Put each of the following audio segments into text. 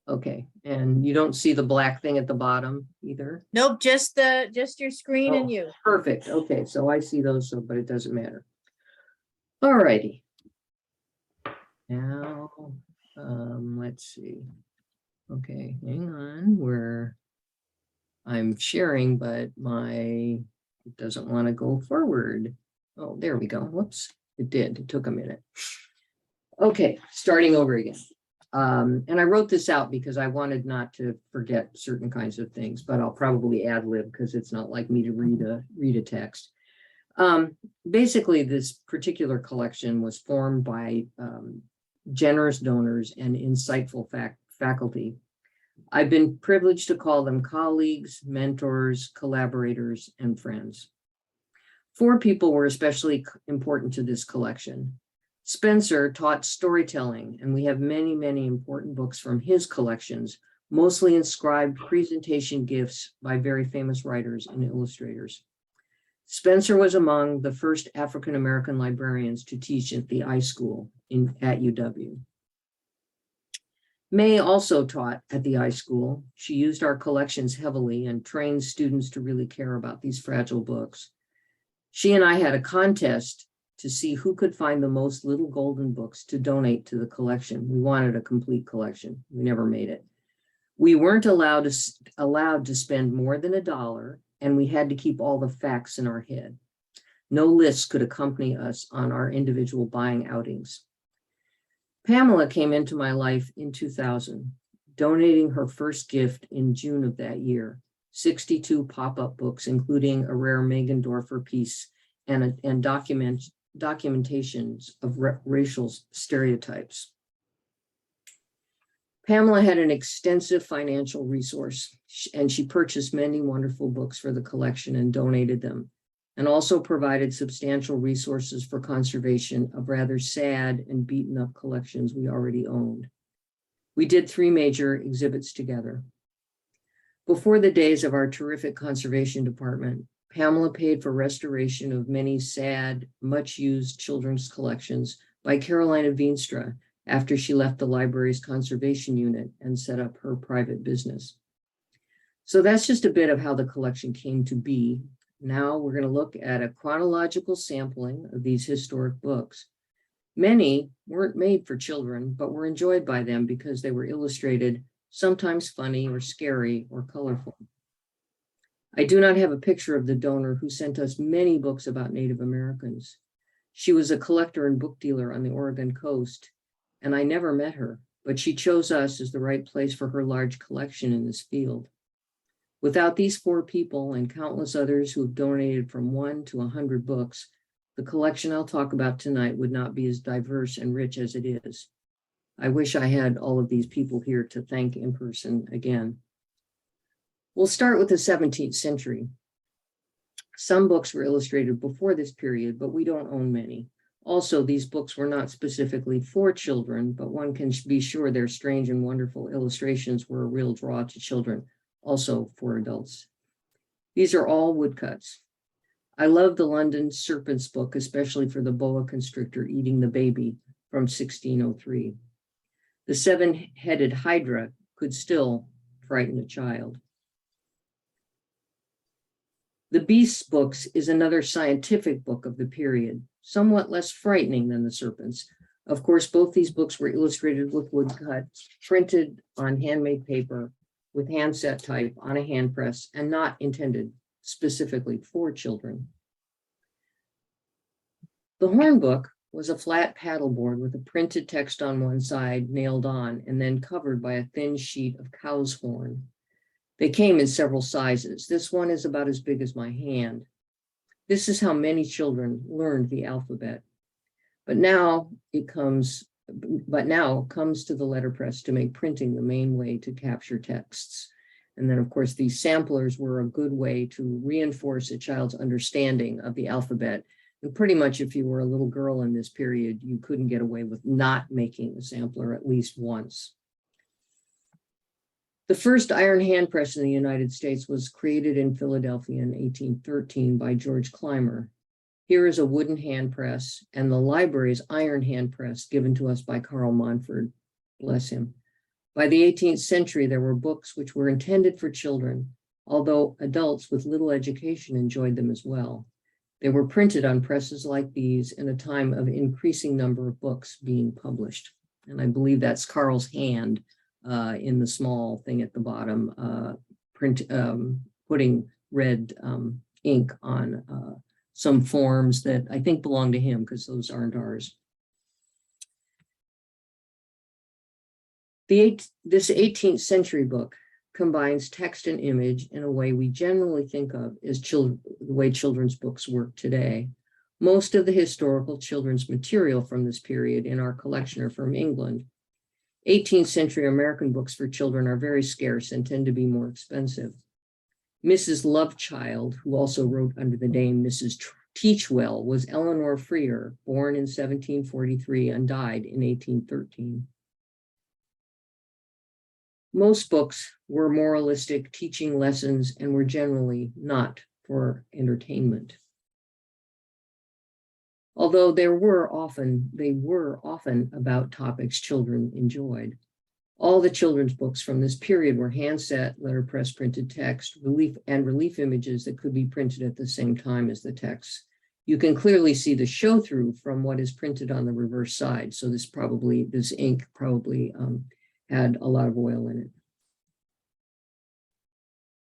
Okay, and you don't see the black thing at the bottom either? Nope, just your screen and you. Perfect. Okay, so I see those, so but it doesn't matter. All righty. Now, let's see. Okay, hang on, where I'm sharing, but it doesn't want to go forward. Oh, there we go. Whoops, it did. It took a minute. Okay, starting over again. And I wrote this out because I wanted not to forget certain kinds of things, but I'll probably ad lib because it's not like me to read a text. Basically, this particular collection was formed by generous donors and insightful faculty. I've been privileged to call them colleagues, mentors, collaborators, and friends. 4 people were especially important to this collection. Spencer taught storytelling, and we have many, many important books from his collections, mostly inscribed presentation gifts by very famous writers and illustrators. Spencer was among the first African-American librarians to teach at the iSchool at UW. May also taught at the iSchool. She used our collections heavily and trained students to really care about these fragile books. She and I had a contest to see who could find the most little golden books to donate to the collection. We wanted a complete collection. We never made it. We weren't allowed to spend more than $1, and we had to keep all the facts in our head. No lists could accompany us on our individual buying outings. Pamela came into my life in 2000, donating her first gift in June of that year, 62 pop-up books, including a rare Megan Dorfer piece and documentations of racial stereotypes. Pamela had an extensive financial resource, and she purchased many wonderful books for the collection and donated them, and also provided substantial resources for conservation of rather sad and beaten up collections we already owned. We did 3 major exhibits together. Before the days of our terrific conservation department, Pamela paid for restoration of many sad, much-used children's collections by Carolina Veenstra after she left the library's conservation unit and set up her private business. So that's just a bit of how the collection came to be. Now we're going to look at a chronological sampling of these historic books. Many weren't made for children, but were enjoyed by them because they were illustrated, sometimes funny or scary or colorful. I do not have a picture of the donor who sent us many books about Native Americans. She was a collector and book dealer on the Oregon coast, and I never met her, but she chose us as the right place for her large collection in this field. Without these 4 people and countless others who have donated from 1 to 100 books, the collection I'll talk about tonight would not be as diverse and rich as it is. I wish I had all of these people here to thank in person again. We'll start with the 17th century. Some books were illustrated before this period, but we don't own many. Also, these books were not specifically for children, but one can be sure their strange and wonderful illustrations were a real draw to children, also for adults. These are all woodcuts. I love the London Serpents book, especially for the boa constrictor eating the baby from 1603. The 7-headed hydra could still frighten a child. The Beasts books is another scientific book of the period, somewhat less frightening than the Serpents. Of course, both these books were illustrated with woodcuts, printed on handmade paper with handset type on a hand press, and not intended specifically for children. The Horn book was a flat paddleboard with a printed text on one side nailed on and then covered by a thin sheet of cow's horn. They came in several sizes. This one is about as big as my hand. This is how many children learned the alphabet. But now comes to the letterpress to make printing the main way to capture texts. And then, of course, these samplers were a good way to reinforce a child's understanding of the alphabet. And pretty much if you were a little girl in this period, you couldn't get away with not making a sampler at least once. The first iron hand press in the United States was created in Philadelphia in 1813 by George Clymer. Here is a wooden hand press and the library's iron hand press given to us by Carl Montford, bless him. By the 18th century, there were books which were intended for children, although adults with little education enjoyed them as well. They were printed on presses like these in a time of increasing number of books being published. And I believe that's Carl's hand in the small thing at the bottom, putting red ink on some forms that I think belong to him because those aren't ours. This 18th century book combines text and image in a way we generally think of as the way children's books work today. Most of the historical children's material from this period in our collection are from England. 18th century American books for children are very scarce and tend to be more expensive. Mrs. Lovechild, who also wrote under the name Mrs. Teachwell, was Eleanor Freer, born in 1743 and died in 1813. Most books were moralistic, teaching lessons, and were generally not for entertainment. Although they were often about topics children enjoyed. All the children's books from this period were handset, letterpress printed text, relief images that could be printed at the same time as the text. You can clearly see the show through from what is printed on the reverse side. So this ink probably had a lot of oil in it.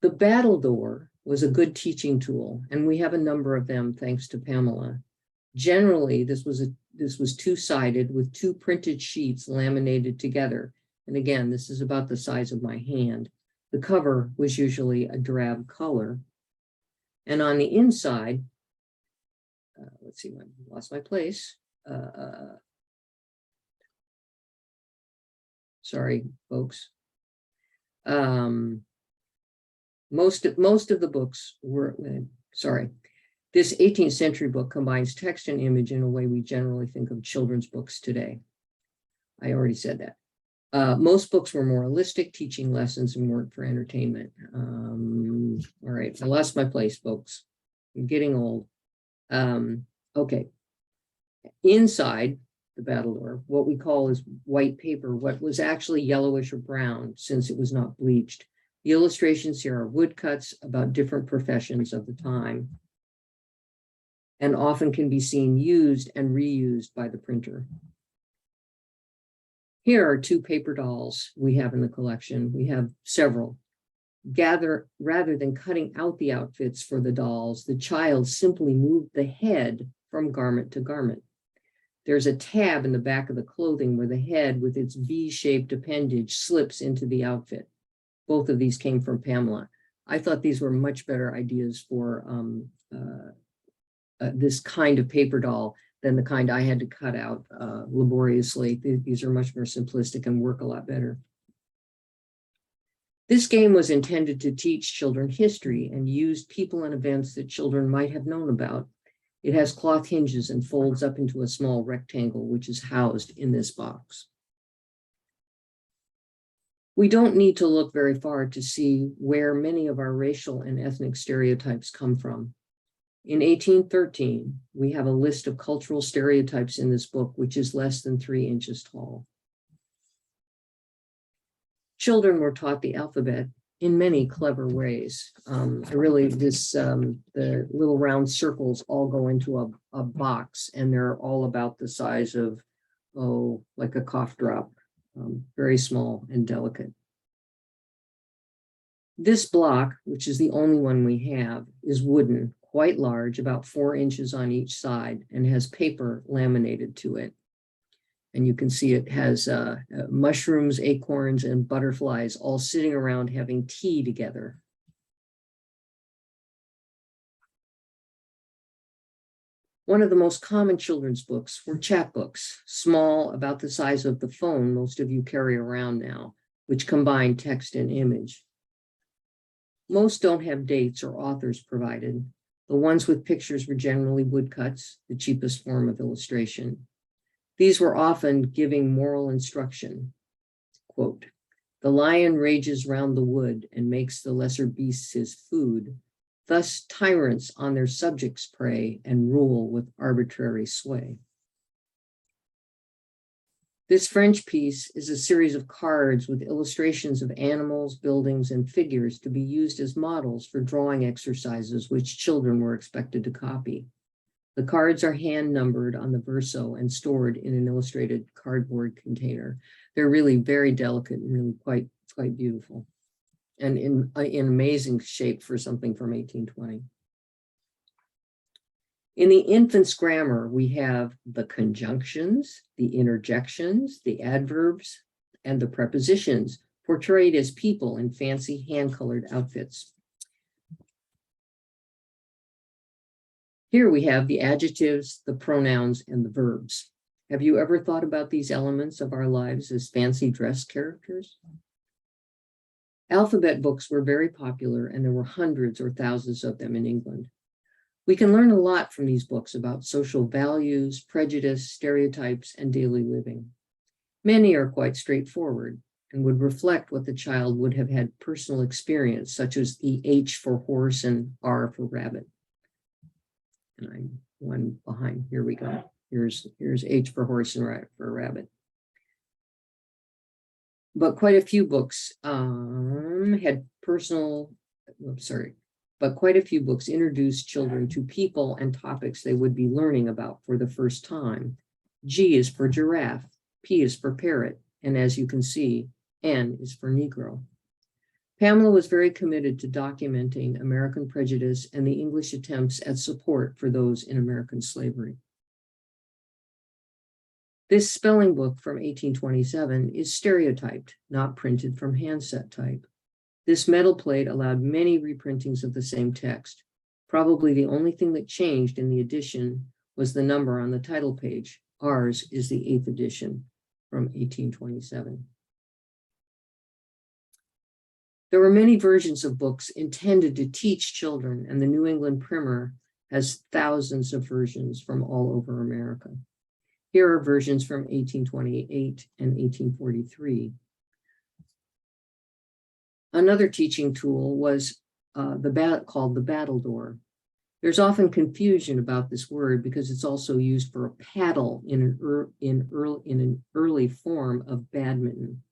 The battledore was a good teaching tool, and we have a number of them thanks to Pamela. Generally, this was two-sided with two printed sheets laminated together. And again, this is about the size of my hand. The cover was usually a drab color. And on the inside, let's see, I lost my place. Sorry, folks. Most of the books were, this 18th century book combines text and image in a way we generally think of children's books today. I already said that. Most books were moralistic, teaching lessons, and weren't for entertainment. All right, I lost my place, folks. I'm getting old. Okay. Inside the battledore, what we call is white paper, what was actually yellowish or brown since it was not bleached. The illustrations here are woodcuts about different professions of the time, and often can be seen used and reused by the printer. Here are two paper dolls we have in the collection. We have several. Rather than cutting out the outfits for the dolls, the child simply moved the head from garment to garment. There's a tab in the back of the clothing where the head with its V-shaped appendage slips into the outfit. Both of these came from Pamela. I thought these were much better ideas for this kind of paper doll than the kind I had to cut out laboriously. These are much more simplistic and work a lot better. This game was intended to teach children history and used people and events that children might have known about. It has cloth hinges and folds up into a small rectangle, which is housed in this box. We don't need to look very far to see where many of our racial and ethnic stereotypes come from. In 1813, we have a list of cultural stereotypes in this book, which is less than 3 inches tall. Children were taught the alphabet in many clever ways. The little round circles all go into a box, and they're all about the size of, like a cough drop, very small and delicate. This block, which is the only one we have, is wooden, quite large, about 4 inches on each side, and has paper laminated to it. And you can see it has mushrooms, acorns, and butterflies all sitting around having tea together. One of the most common children's books were chapbooks, small, about the size of the phone most of you carry around now, which combine text and image. Most don't have dates or authors provided. The ones with pictures were generally woodcuts, the cheapest form of illustration. These were often giving moral instruction. Quote, "The lion rages round the wood and makes the lesser beasts his food. Thus tyrants on their subjects prey and rule with arbitrary sway." This French piece is a series of cards with illustrations of animals, buildings, and figures to be used as models for drawing exercises which children were expected to copy. The cards are hand numbered on the verso and stored in an illustrated cardboard container. They're really very delicate and really quite beautiful, and in amazing shape for something from 1820. In the infant's grammar, we have the conjunctions, the interjections, the adverbs, and the prepositions portrayed as people in fancy hand-colored outfits. Here we have the adjectives, the pronouns, and the verbs. Have you ever thought about these elements of our lives as fancy dress characters? Alphabet books were very popular, and there were hundreds or thousands of them in England. We can learn a lot from these books about social values, prejudice, stereotypes, and daily living. Many are quite straightforward and would reflect what the child would have had personal experience, such as the H for horse and R for rabbit. And I'm one behind. Here we go. Here's H for horse and R for rabbit. But quite a few books introduced children to people and topics they would be learning about for the first time. G is for giraffe, P is for parrot, and as you can see, N is for Negro. Pamela was very committed to documenting American prejudice and the English attempts at support for those in American slavery. This spelling book from 1827 is stereotyped, not printed from handset type. This metal plate allowed many reprintings of the same text. Probably the only thing that changed in the edition was the number on the title page. Ours is the 8th edition from 1827. There were many versions of books intended to teach children, and the New England Primer has thousands of versions from all over America. Here are versions from 1828 and 1843. Another teaching tool was called the battledore. There's often confusion about this word because it's also used for a paddle in an early form of badminton.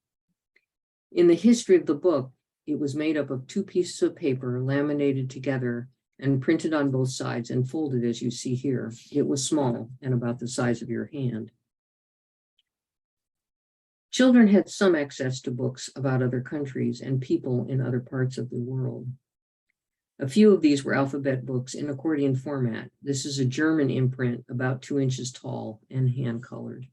In the history of the book, it was made up of 2 pieces of paper laminated together and printed on both sides and folded as you see here. It was small and about the size of your hand. Children had some access to books about other countries and people in other parts of the world. A few of these were alphabet books in accordion format. This is a German imprint about 2 inches tall and hand-colored.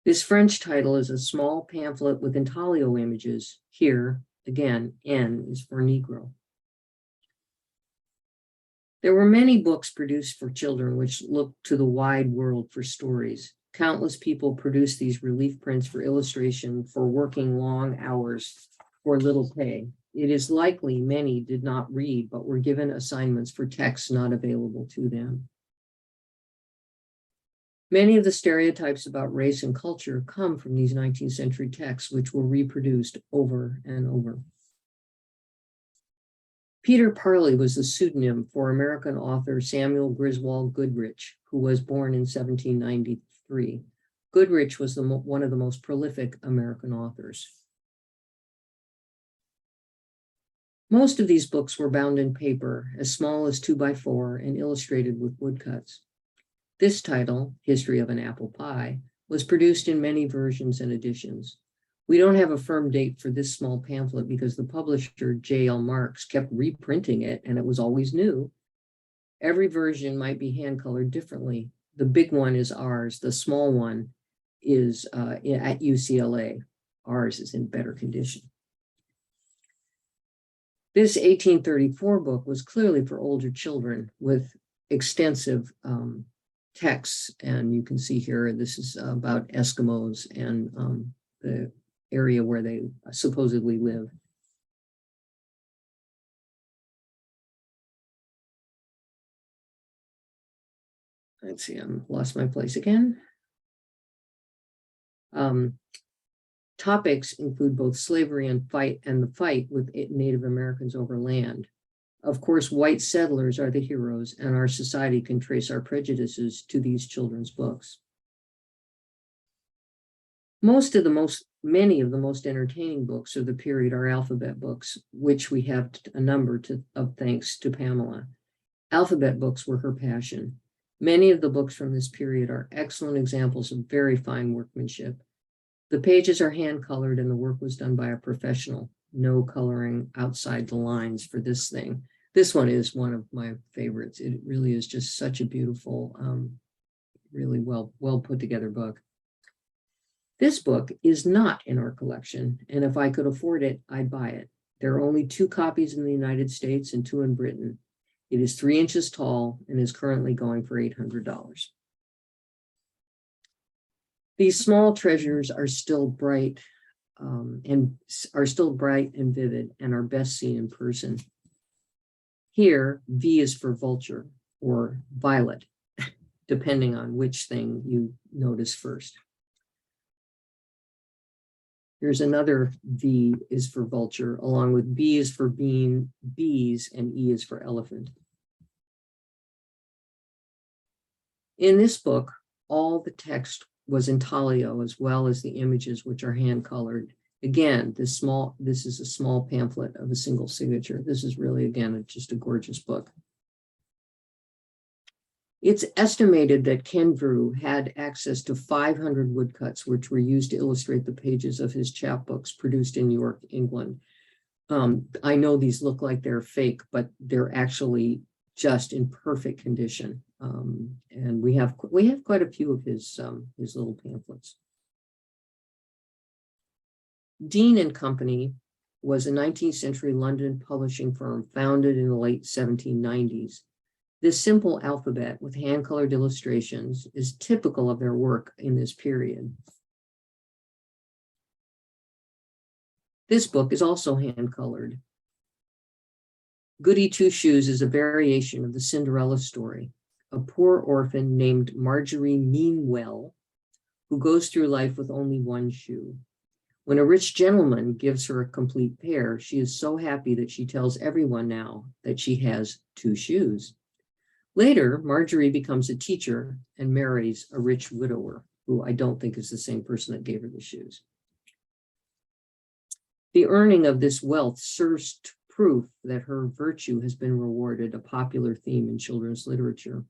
This French title is a small pamphlet with intaglio images. Here, again, N is for Negro. There were many books produced for children which looked to the wide world for stories. Countless people produced these relief prints for illustration for working long hours for little pay. It is likely many did not read, but were given assignments for texts not available to them. Many of the stereotypes about race and culture come from these 19th century texts, which were reproduced over and over. Peter Parley was the pseudonym for American author Samuel Griswold Goodrich, who was born in 1793. Goodrich was one of the most prolific American authors. Most of these books were bound in paper, as small as 2x4 and illustrated with woodcuts. This title, History of an Apple Pie, was produced in many versions and editions. We don't have a firm date for this small pamphlet because the publisher, J.L. Marks, kept reprinting it and it was always new. Every version might be hand-colored differently. The big one is ours. The small one is at UCLA. Ours is in better condition. This 1834 book was clearly for older children with extensive texts. And you can see here, this is about Eskimos and the area where they supposedly live. Let's see, I'm lost my place again. Topics include both slavery and the fight with Native Americans over land. Of course, white settlers are the heroes, and our society can trace our prejudices to these children's books. Many of the most entertaining books of the period are alphabet books, which we have a number of thanks to Pamela. Alphabet books were her passion. Many of the books from this period are excellent examples of very fine workmanship. The pages are hand-colored and the work was done by a professional. No coloring outside the lines for this thing. This one is one of my favorites. It really is just such a beautiful, really well put together book. This book is not in our collection, and if I could afford it, I'd buy it. There are only 2 copies in the United States and 2 in Britain. It is 3 inches tall and is currently going for $800. These small treasures are still bright and vivid and are best seen in person. Here, V is for vulture or violet, depending on which thing you notice first. Here's another V is for vulture, along with B is for bees, and E is for elephant. In this book, all the text was intaglio, as well as the images, which are hand-colored. Again, this is a small pamphlet of a single signature. This is really, again, just a gorgeous book. It's estimated that Ken Drew had access to 500 woodcuts, which were used to illustrate the pages of his chapbooks produced in York, England. I know these look like they're fake, but they're actually just in perfect condition. And we have quite a few of his little pamphlets. Dean and Company was a 19th century London publishing firm founded in the late 1790s. This simple alphabet with hand-colored illustrations is typical of their work in this period. This book is also hand-colored. Goody Two-Shoes is a variation of the Cinderella story, a poor orphan named Marjorie Meanwell, who goes through life with only one shoe. When a rich gentleman gives her a complete pair, she is so happy that she tells everyone now that she has 2 shoes. Later, Marjorie becomes a teacher and marries a rich widower, who I don't think is the same person that gave her the shoes. The earning of this wealth serves proof that her virtue has been rewarded, a popular theme in children's literature.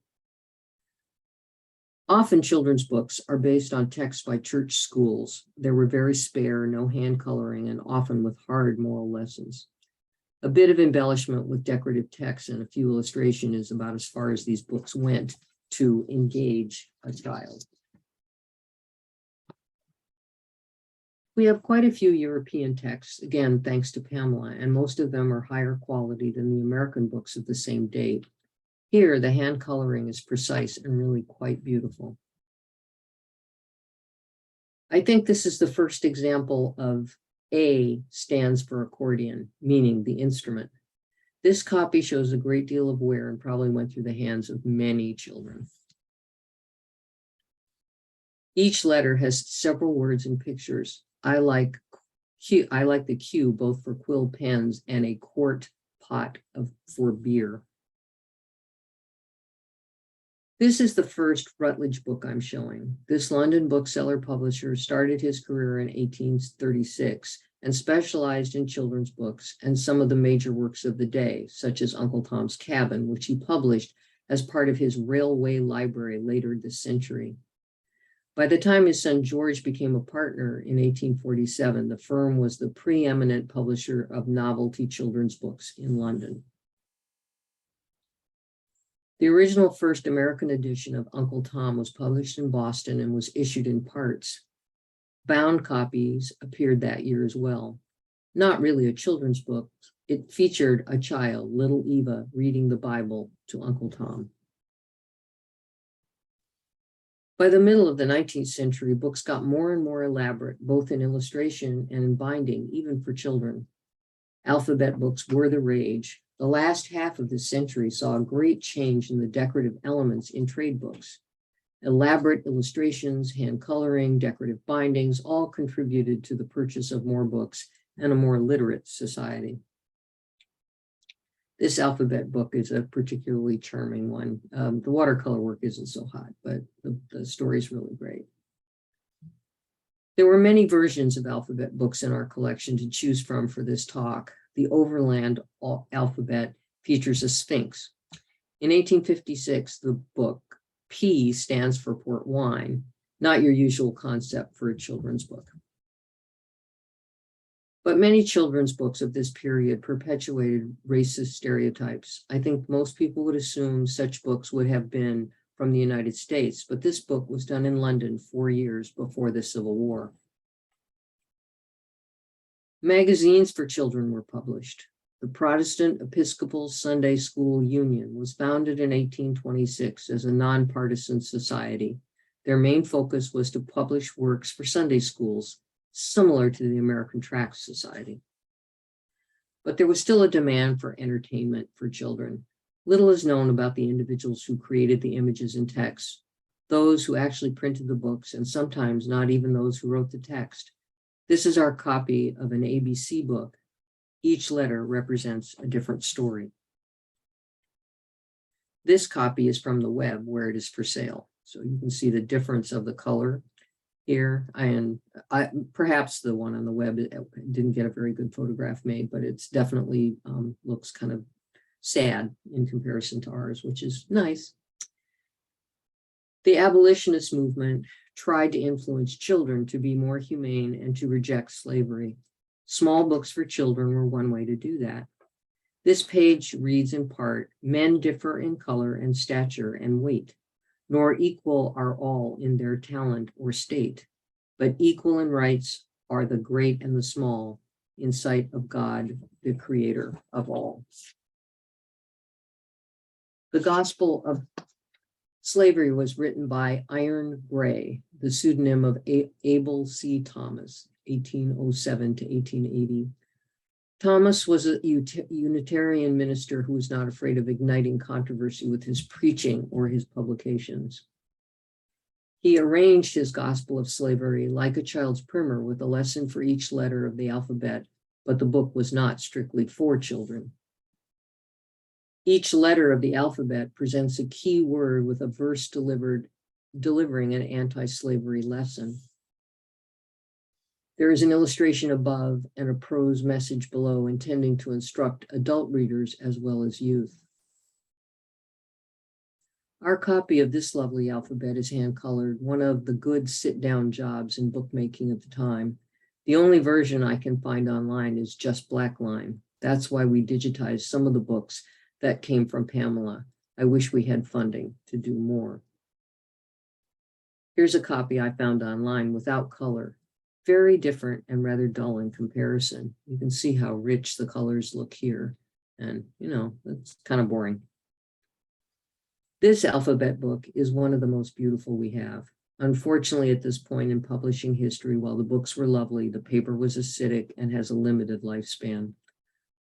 Often children's books are based on texts by church schools. They were very spare, no hand coloring, and often with hard moral lessons. A bit of embellishment with decorative text and a few illustrations is about as far as these books went to engage a child. We have quite a few European texts, again, thanks to Pamela, and most of them are higher quality than the American books of the same date. Here, the hand coloring is precise and really quite beautiful. I think this is the first example of A stands for accordion, meaning the instrument. This copy shows a great deal of wear and probably went through the hands of many children. Each letter has several words and pictures. I like the Q both for quill pens and a quart pot for beer. This is the first Routledge book I'm showing. This London bookseller publisher started his career in 1836 and specialized in children's books and some of the major works of the day, such as Uncle Tom's Cabin, which he published as part of his railway library later this century. By the time his son George became a partner in 1847, the firm was the preeminent publisher of novelty children's books in London. The original first American edition of Uncle Tom was published in Boston and was issued in parts. Bound copies appeared that year as well. Not really a children's book. It featured a child, little Eva, reading the Bible to Uncle Tom. By the middle of the 19th century, books got more and more elaborate, both in illustration and in binding, even for children. Alphabet books were the rage. The last half of this century saw a great change in the decorative elements in trade books. Elaborate illustrations, hand coloring, decorative bindings all contributed to the purchase of more books and a more literate society. This alphabet book is a particularly charming one. The watercolor work isn't so hot, but the story is really great. There were many versions of alphabet books in our collection to choose from for this talk. The Overland alphabet features a sphinx. In 1856, the book P stands for port wine, not your usual concept for a children's book. But many children's books of this period perpetuated racist stereotypes. I think most people would assume such books would have been from the United States, but this book was done in London 4 years before the Civil War. Magazines for children were published. The Protestant Episcopal Sunday School Union was founded in 1826 as a nonpartisan society. Their main focus was to publish works for Sunday schools, similar to the American Tract Society. But there was still a demand for entertainment for children. Little is known about the individuals who created the images and text, those who actually printed the books, and sometimes not even those who wrote the text. This is our copy of an ABC book. Each letter represents a different story. This copy is from the web where it is for sale. So you can see the difference of the color here. And perhaps the one on the web didn't get a very good photograph made, but it's definitely looks kind of sad in comparison to ours, which is nice. The abolitionist movement tried to influence children to be more humane and to reject slavery. Small books for children were one way to do that. This page reads in part, "Men differ in color and stature and weight, nor equal are all in their talent or state, but equal in rights are the great and the small in sight of God, the creator of all." The Gospel of Slavery was written by Iron Gray, the pseudonym of Abel C. Thomas, 1807 to 1880. Thomas was a Unitarian minister who was not afraid of igniting controversy with his preaching or his publications. He arranged his Gospel of Slavery like a child's primer with a lesson for each letter of the alphabet, but the book was not strictly for children. Each letter of the alphabet presents a key word with a verse delivering an anti-slavery lesson. There is an illustration above and a prose message below intending to instruct adult readers as well as youth. Our copy of this lovely alphabet is hand-colored, one of the good sit-down jobs in bookmaking of the time. The only version I can find online is just blackline. That's why we digitized some of the books that came from Pamela. I wish we had funding to do more. Here's a copy I found online without color. Very different and rather dull in comparison. You can see how rich the colors look here. And, it's kind of boring. This alphabet book is one of the most beautiful we have. Unfortunately, at this point in publishing history, while the books were lovely, the paper was acidic and has a limited lifespan.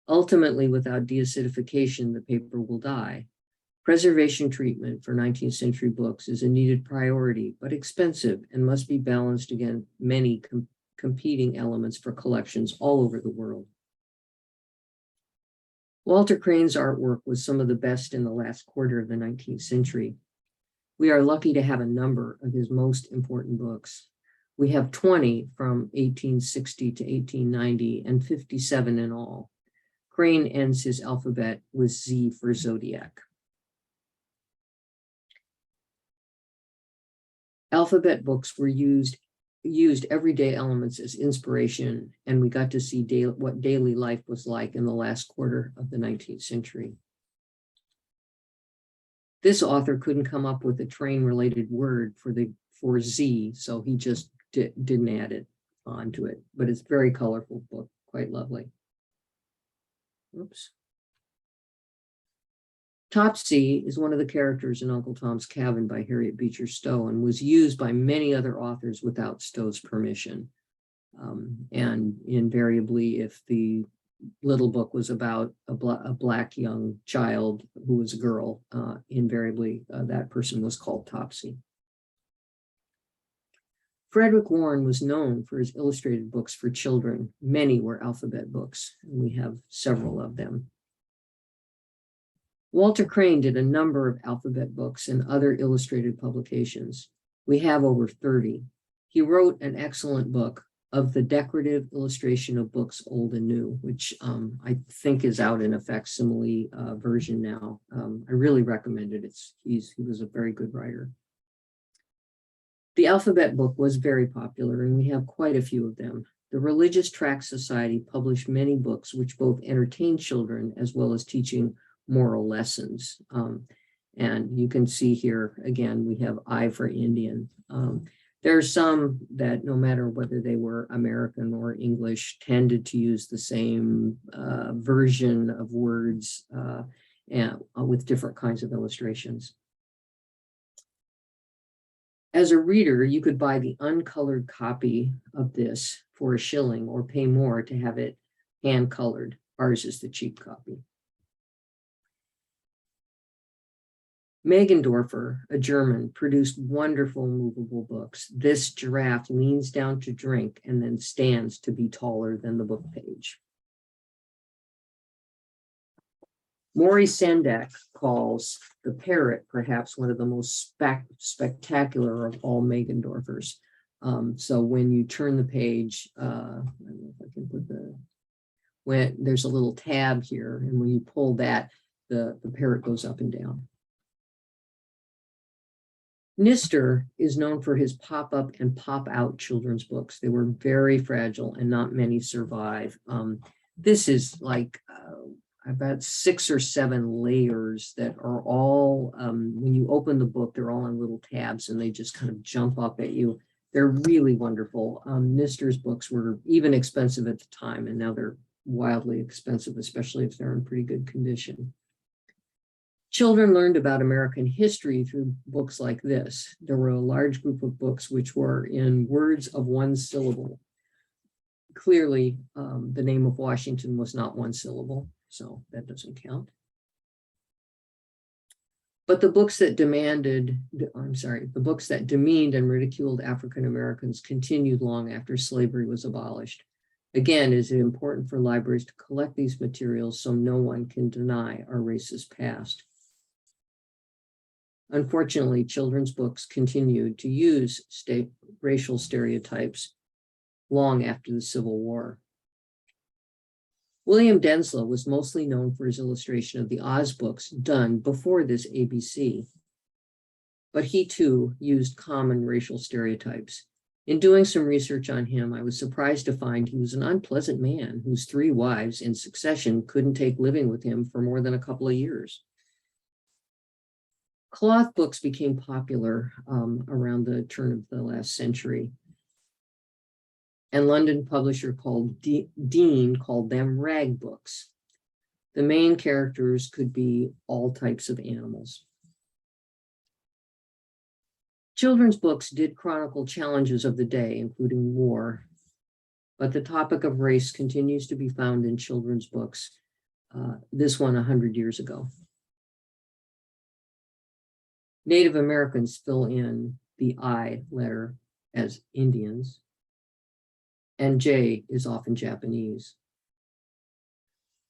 Ultimately, without deacidification, the paper will die. Preservation treatment for 19th century books is a needed priority, but expensive and must be balanced against many competing elements for collections all over the world. Walter Crane's artwork was some of the best in the last quarter of the 19th century. We are lucky to have a number of his most important books. We have 20 from 1860 to 1890 and 57 in all. Crane ends his alphabet with Z for zodiac. Alphabet books were used everyday elements as inspiration, and we got to see what daily life was like in the last quarter of the 19th century. This author couldn't come up with a train-related word for Z, so he just didn't add it onto it. But it's a very colorful book, quite lovely. Oops. Topsy is one of the characters in Uncle Tom's Cabin by Harriet Beecher Stowe and was used by many other authors without Stowe's permission. And invariably, if the little book was about a black young child who was a girl, invariably that person was called Topsy. Frederick Warren was known for his illustrated books for children. Many were alphabet books, and we have several of them. Walter Crane did a number of alphabet books and other illustrated publications. We have over 30. He wrote an excellent book of the decorative illustration of books old and new, which I think is out in a facsimile version now. I really recommend it. He was a very good writer. The alphabet book was very popular, and we have quite a few of them. The Religious Tract Society published many books which both entertain children as well as teaching moral lessons. And you can see here, again, we have I for Indian. There are some that, no matter whether they were American or English, tended to use the same version of words and with different kinds of illustrations. As a reader, you could buy the uncolored copy of this for $1 or pay more to have it hand colored. Ours is the cheap copy. Megendorfer, a German, produced wonderful movable books. This giraffe leans down to drink and then stands to be taller than the book page. Maurice Sendak calls the parrot perhaps one of the most spectacular of all Megendorfers. So when you turn the page, I don't know if I can put when there's a little tab here, and when you pull that, the parrot goes up and down. Nister is known for his pop-up and pop-out children's books. They were very fragile and not many survive. This is like about 6 or 7 layers that are all, when you open the book, they're all on little tabs and they just kind of jump up at you. They're really wonderful. Nister's books were even expensive at the time, and now they're wildly expensive, especially if they're in pretty good condition. Children learned about American history through books like this. There were a large group of books which were in words of 1 syllable. Clearly, the name of Washington was not 1 syllable, so that doesn't count. But the books that the books that demeaned and ridiculed African Americans continued long after slavery was abolished. Again, is it important for libraries to collect these materials so no one can deny our racist past? Unfortunately, children's books continued to use racial stereotypes long after the Civil War. William Denslow was mostly known for his illustration of the Oz books done before this ABC, but he too used common racial stereotypes. In doing some research on him, I was surprised to find he was an unpleasant man whose 3 wives in succession couldn't take living with him for more than a couple of years. Cloth books became popular around the turn of the last century. And London publisher called Dean called them rag books. The main characters could be all types of animals. Children's books did chronicle challenges of the day, including war, but the topic of race continues to be found in children's books, this one 100 years ago. Native Americans fill in the I letter as Indians, and J is often Japanese.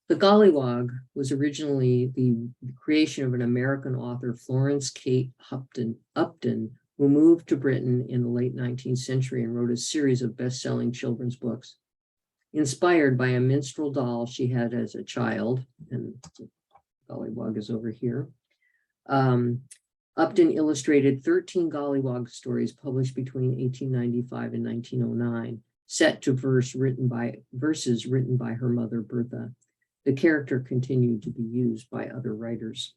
The Gollywog was originally the creation of an American author, Florence Kate Upton, who moved to Britain in the late 19th century and wrote a series of best-selling children's books. Inspired by a minstrel doll she had as a child, and Gollywog is over here, Upton illustrated 13 Gollywog stories published between 1895 and 1909, set to verses written by her mother, Bertha. The character continued to be used by other writers.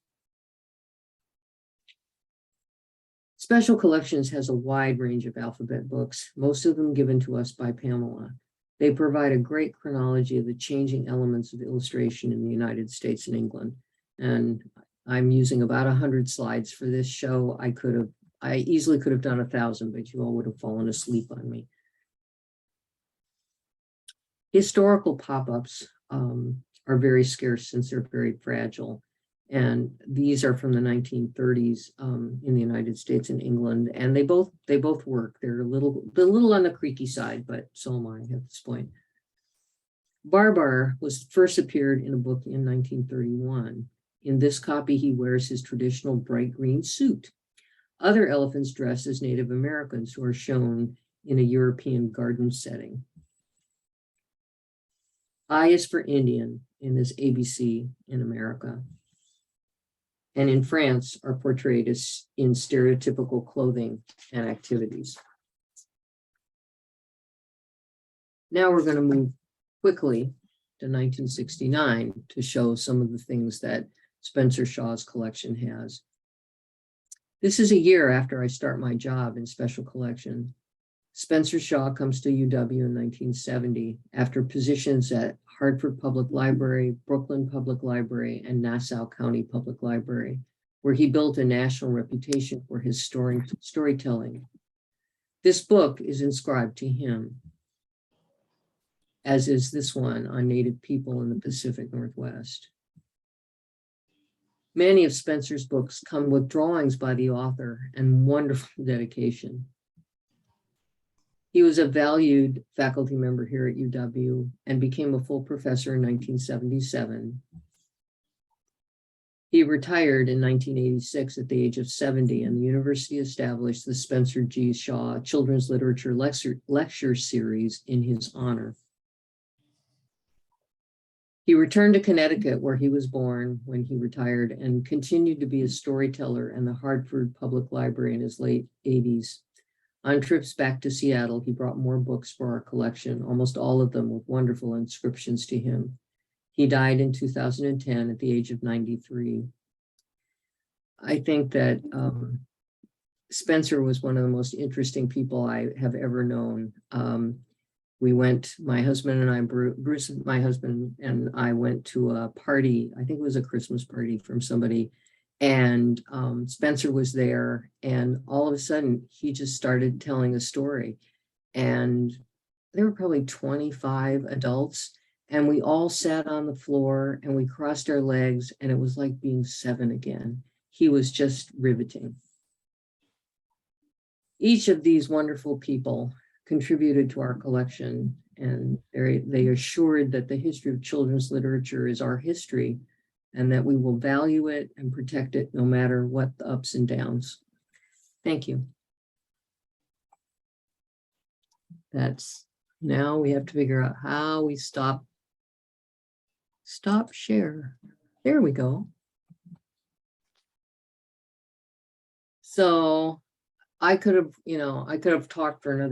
Special Collections has a wide range of alphabet books, most of them given to us by Pamela. They provide a great chronology of the changing elements of illustration in the United States and England. And I'm using about 100 slides for this show. I easily could have done 1,000, but you all would have fallen asleep on me. Historical pop-ups are very scarce since they're very fragile. And these are from the 1930s in the United States and England, and they both work. They're a little on the creaky side, but so am I at this point. Barbar was first appeared in a book in 1931. In this copy, he wears his traditional bright green suit. Other elephants dressed as Native Americans who are shown in a European garden setting. I is for Indian in this ABC in America. And in France are portrayed as in stereotypical clothing and activities. Now we're going to move quickly to 1969 to show some of the things that Spencer Shaw's collection has. This is a year after I start my job in special collection. Spencer Shaw comes to UW in 1970 after positions at Hartford Public Library, Brooklyn Public Library, and Nassau County Public Library, where he built a national reputation for his storytelling. This book is inscribed to him, as is this one on Native people in the Pacific Northwest. Many of Spencer's books come with drawings by the author and wonderful dedication. He was a valued faculty member here at UW and became a full professor in 1977. He retired in 1986 at the age of 70, and the university established the Spencer G. Shaw Children's Literature Lecture Series in his honor. He returned to Connecticut, where he was born when he retired, and continued to be a storyteller in the Hartford Public Library in his late 80s. On trips back to Seattle, he brought more books for our collection, almost all of them with wonderful inscriptions to him. He died in 2010 at the age of 93. I think that Spencer was one of the most interesting people I have ever known. We went, my husband and I, Bruce, my husband and I went to a party, I think it was a Christmas party from somebody, and Spencer was there, and all of a sudden he just started telling a story. And there were probably 25 adults, and we all sat on the floor and we crossed our legs, and it was like being 7 again. He was just riveting. Each of these wonderful people contributed to our collection, and they assured that the history of children's literature is our history, and that we will value it and protect it no matter what the ups and downs. Thank you. That's, now we have to figure out how we stop share. There we go. So I could have talked for another